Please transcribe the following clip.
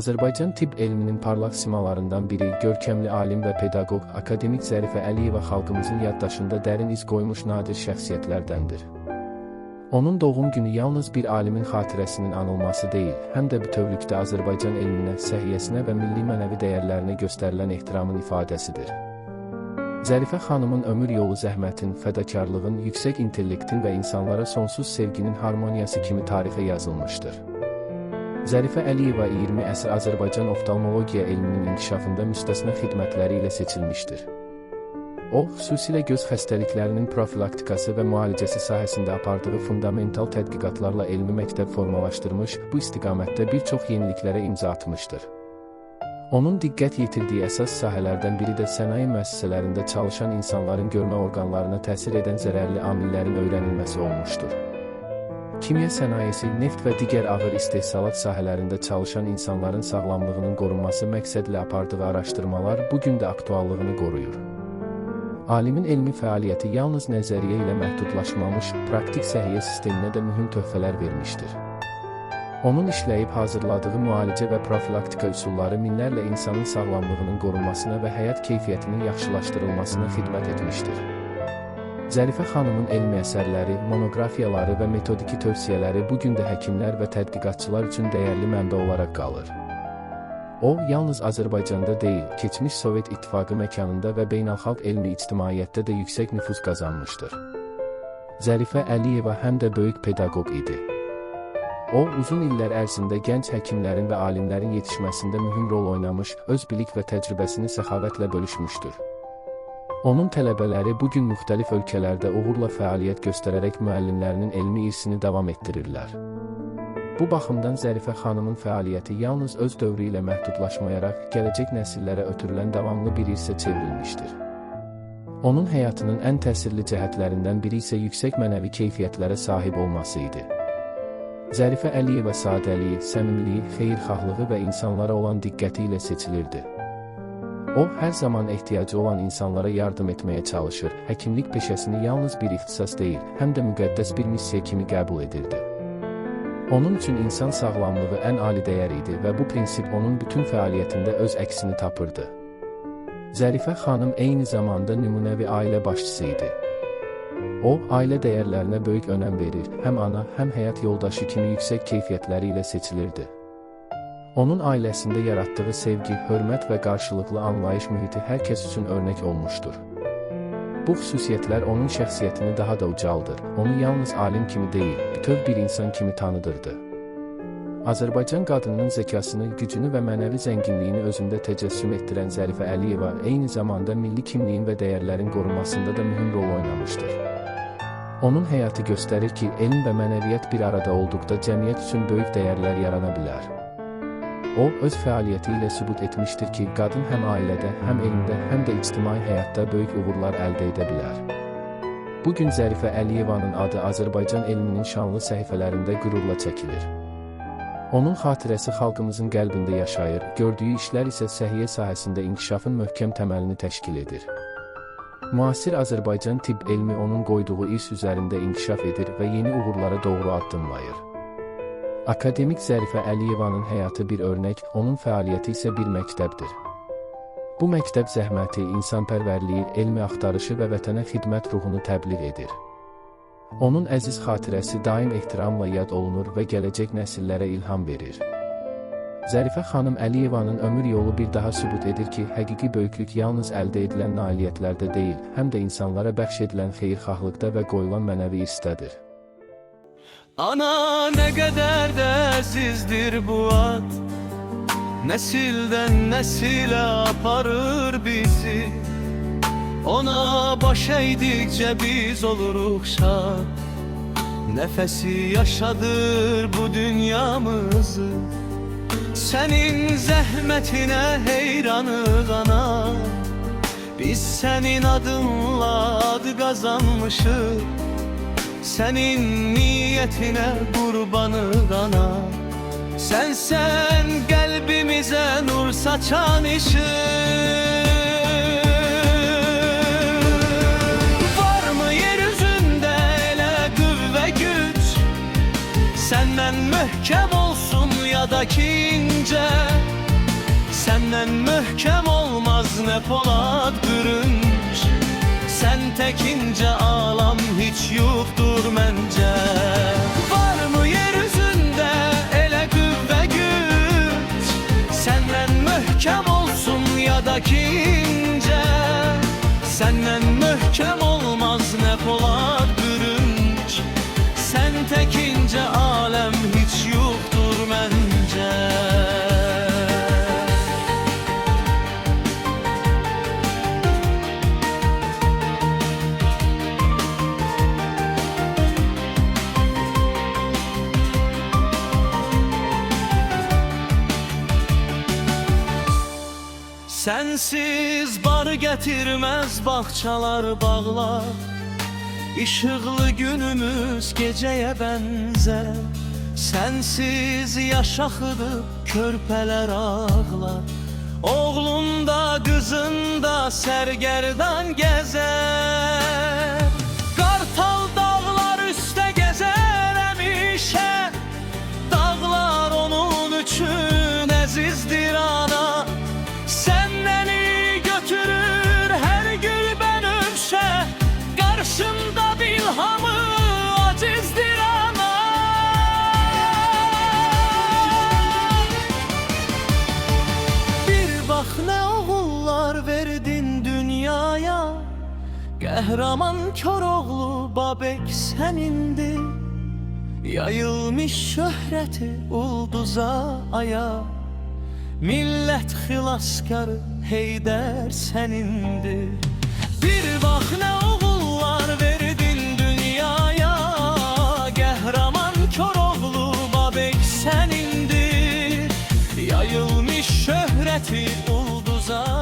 Azərbaycan tibb elminin parlaq simalarından biri, görkəmli alim və pedaqoq, akademik Zərifə Əliyeva xalqımızın yaddaşında dərin iz qoymuş nadir şəxsiyyətlərdəndir. Onun doğum günü yalnız bir alimin xatirəsinin anılması deyil, həm də bütövlükdə Azərbaycan elminə, səhiyyəsinə və milli mənəvi dəyərlərinə göstərilən ehtiramın ifadəsidir. Zərifə xanımın ömür yolu zəhmətin, fədakarlığın, yüksək intellektin və insanlara sonsuz sevginin harmoniyası kimi tarixə yazılmışdır. Zərifə Əliyeva 20 əsr Azərbaycan oftalmologiya elminin inkişafında müstəsna xidmətləri ilə seçilmişdir. O, xüsusilə göz xəstəliklərinin profilaktikası və müalicəsi sahəsində apardığı fundamental tədqiqatlarla elmi məktəb formalaşdırmış, bu istiqamətdə bir çox yeniliklərə imza atmışdır. Onun diqqət yetirdiyi əsas sahələrdən biri də sənaye müəssisələrində çalışan insanların görmə orqanlarına təsir edən zərərli amillərin öyrənilməsi olmuşdur. Kimya sənayesi, neft və digər ağır istehsalat sahələrində çalışan insanların sağlamlığının qorunması məqsədlə apardığı araşdırmalar bugün də aktuallığını qoruyur. Alimin elmi fəaliyyəti yalnız nəzəriyyə ilə məhdudlaşmamış, praktik səhiyyə sisteminə də mühüm töhfələr vermişdir. Onun işləyib hazırladığı müalicə və profilaktika üsulları minlərlə insanın sağlamlığının qorunmasına və həyat keyfiyyətinin yaxşılaşdırılmasına xidmət etmişdir. Zərifə xanımın elmi əsərləri, monoqrafiyaları və metodiki tövsiyələri bugün də həkimlər və tədqiqatçılar üçün dəyərli mənbə olaraq qalır. O, yalnız Azərbaycanda deyil, keçmiş Sovet İttifaqı məkanında və beynəlxalq elmi ictimaiyyətdə də yüksək nüfuz qazanmışdır. Zərifə Əliyeva həm də böyük pedaqoq idi. O, uzun illər ərzində gənc həkimlərin və alimlərin yetişməsində mühüm rol oynamış, öz bilik və təcrübəsini səxavətlə bölüşmüşdür. Onun tələbələri bugün müxtəlif ölkələrdə uğurla fəaliyyət göstərərək müəllimlərinin elmi irsini davam etdirirlər. Bu baxımdan Zərifə xanımın fəaliyyəti yalnız öz dövrü ilə məhdudlaşmayaraq, gələcək nəsillərə ötürülən davamlı bir irsə çevrilmişdir. Onun həyatının ən təsirli cəhətlərindən biri isə yüksək mənəvi keyfiyyətlərə sahib olması idi. Zərifə Əliyeva sadəliyi, səmimiliyi, xeyirxahlığı və insanlara olan diqqəti ilə seçilirdi. O, hər zaman ehtiyacı olan insanlara yardım etməyə çalışır, həkimlik peşəsini yalnız bir ixtisas deyil, həm də müqəddəs bir missiya kimi qəbul edirdi. Onun üçün insan sağlamlığı ən ali dəyər idi və bu prinsip onun bütün fəaliyyətində öz əksini tapırdı. Zərifə xanım eyni zamanda nümunəvi ailə başçısı idi. O, ailə dəyərlərinə böyük önəm verir, həm ana, həm həyat yoldaşı kimi yüksək keyfiyyətləri ilə seçilirdi. Onun ailəsində yaratdığı sevgi, hörmət və qarşılıqlı anlayış mühiti hər kəs üçün örnək olmuşdur. Bu xüsusiyyətlər onun şəxsiyyətini daha da ucaldır, onu yalnız alim kimi deyil, bütöv bir insan kimi tanıdırdı. Azərbaycan qadınının zəkasını, gücünü və mənəvi zənginliyini özündə təcəssüm etdirən Zərifə Əliyeva eyni zamanda milli kimliyin və dəyərlərin qorunmasında da mühüm rol oynamışdır. Onun həyatı göstərir ki, elm və mənəviyyət bir arada olduqda cəmiyyət üçün böyük dəyərlər yarana bilər. O, öz fəaliyyəti ilə sübut etmişdir ki, qadın həm ailədə, həm elmdə, həm də ictimai həyatda böyük uğurlar əldə edə bilər. Bugün Zərifə Əliyevanın adı Azərbaycan elminin şanlı səhifələrində qürurla çəkilir. Onun xatirəsi xalqımızın qəlbində yaşayır, gördüyü işlər isə səhiyyə sahəsində inkişafın möhkəm təməlini təşkil edir. Müasir Azərbaycan tibb elmi onun qoyduğu irs üzərində inkişaf edir və yeni uğurlara doğru addımlayır. Akademik Zərifə Əliyevanın həyatı bir örnək, onun fəaliyyəti isə bir məktəbdir. Bu məktəb zəhməti, insanpərvərliyi, elmi axtarışı və vətənə xidmət ruhunu təbliğ edir. Onun əziz xatirəsi daim ehtiramla yad olunur və gələcək nəsillərə ilham verir. Zərifə xanım Əliyevanın ömür yolu bir daha sübut edir ki, həqiqi böyüklük yalnız əldə edilən nailiyyətlərdə deyil, həm də insanlara bəxş edilən xeyirxahlıqda və qoyulan mənəvi irsdədir. Ana ne kadar da əzizdir bu ad, nesilden nesile aparır bizi. Ona baş eğdikçe biz oluruk şad, nefesi yaşadır bu dünyamızı. Senin zəhmətinə heyranıq ana, biz senin adınla adı qazanmışıq. Senin niyetine kurbanı ana, sen kalbimize nur saçan ışık. Var mı yeryüzünde ele kuvve güç, senden mühkem olsun ya da kince. polad bürünç. Sen tekince alam hiç yoktur mence. Var mı yeryüzünde ele güvve güç, senden möhkem olsun ya da kince. Senden möhkem olmaz ne polad bürünç. Sen tekince alem hiç yoktur mence. Sensiz bar getirmez bahçalar bağlar. Işıklı günümüz geceye benzer. Sensiz yaş akıdıp körpeler ağlar. Oğlunda kızında sergerdan gezer. Kartal dağlar üstte gezer emişe. Dağlar onun üçün əzizdir ana. Senneni götürür her gül benimşe. Karşımda bilhamı acizdir ana. Bir bak ne oğullar verdin dünyaya. Qəhrəman Koroğlu Babək senindi. Yayılmış şöhreti ulduza aya. Millət xilaskarı Heydər sənindir. Bir bax nə oğullar verdin dünyaya. Qəhrəman Koroğlu Babək sənindir. Yayılmış şöhrəti ulduza